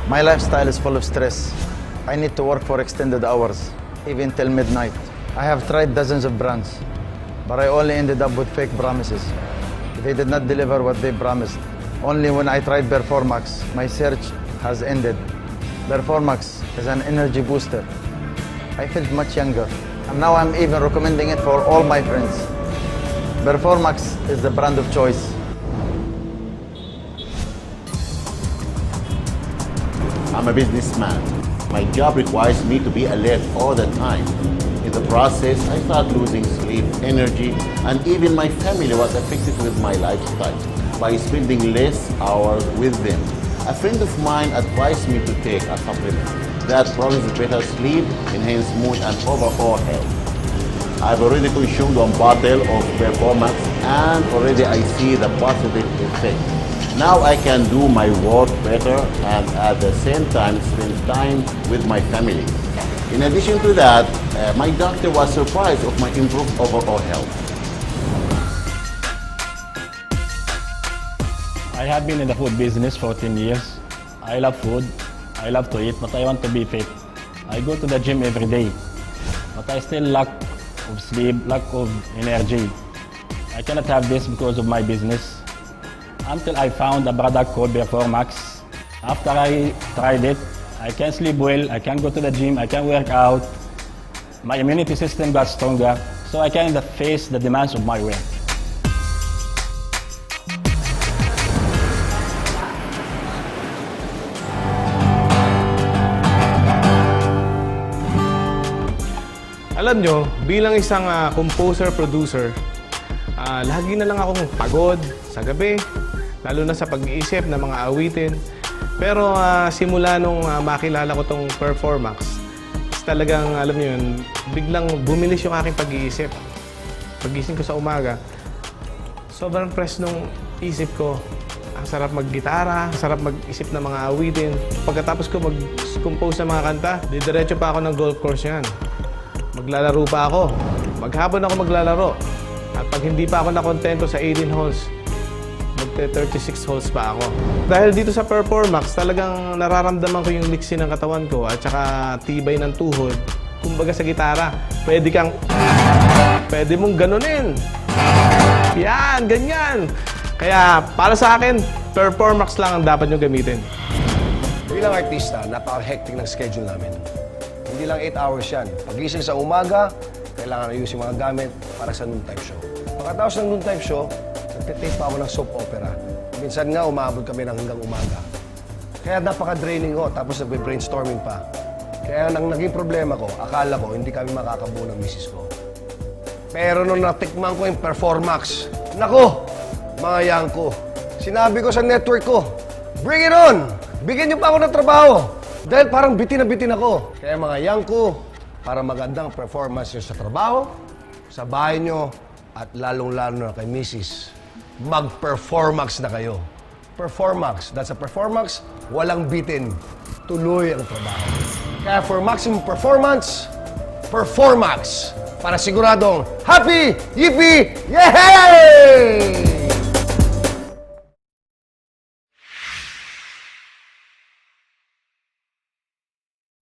My lifestyle is full of stress. I need to work for extended hours, even till midnight. I have tried dozens of brands, but I only ended up with fake promises. They did not deliver what they promised. Only when I tried Performax, my search has ended. Performax is an energy booster. I felt much younger, and now I'm even recommending it for all my friends. Performax is the brand of choice. I'm a businessman. My job requires me to be alert all the time. In the process, I start losing sleep, energy, and even my family was affected with my lifestyle by spending less hours with them. A friend of mine advised me to take a supplement that promises better sleep, enhanced mood, and overall health. I've already consumed 1 bottle of Performax, and already I see the positive effect. Now I can do my work better and at the same time spend time with my family. In addition to that, my doctor was surprised of my improved overall health. I have been in the food business for 10 years. I love food, I love to eat, but I want to be fit. I go to the gym every day, but I still lack of sleep, lack of energy. I cannot have this because of my business. Until I found a product called Performax. After I tried it, I can sleep well, I can go to the gym, I can work out. My immunity system got stronger, so I can face the demands of my work. Alam nyo, bilang isang composer-producer, lagi na lang akong pagod sa gabi, lalo na sa pag-iisip ng mga awitin. Pero simula nung makilala ko tong Performax, talagang, alam nyo yun, biglang bumilis yung aking pag-iisip. Pag-gising ko sa umaga, sobrang fresh nung isip ko. Ang sarap mag-gitara, ang sarap mag-isip ng mga awitin. Pagkatapos ko mag-compose ng mga kanta, didiretso pa ako ng golf course yan. Maglalaro pa ako. Maghapon ako maglalaro. At pag hindi pa ako nakontento sa 18 holes, magte-36 holes pa ako. Dahil dito sa Performax, talagang nararamdaman ko yung liksi ng katawan ko at saka tibay ng tuhod. Kumbaga sa gitara, pwede mong ganunin. Yan, ganyan. Kaya para sa akin, Performax lang ang dapat nyo gamitin. Bilang artista, napaka-hectic ng schedule namin. Hindi lang 8 hours yan. Pagising sa umaga, kailangan ayusin mga gamit para sa noontime show. Pagkatapos ng noontime show, nagtitape pa ako ng soap opera. Minsan nga, umabot kami ng hanggang umaga. Kaya napaka-draining ko, tapos nagbe-brainstorming pa. Kaya nang naging problema ko, akala ko hindi kami makakabuo ng misis ko. Pero nung natikman ko yung Performax, nako, mga yangko, sinabi ko sa network ko, bring it on! Bigyan niyo pa ako ng trabaho! Dahil parang bitin na bitin ako. Kaya mga yangko, para magandang performance nyo sa trabaho, sa bahay nyo, at lalong-lalo na kay Mrs. Mag-Performax na kayo. Performax. That's a Performax, walang bitin. Tuloy ang trabaho. Kaya for maximum performance, Performax. Para siguradong happy, yippee, yay!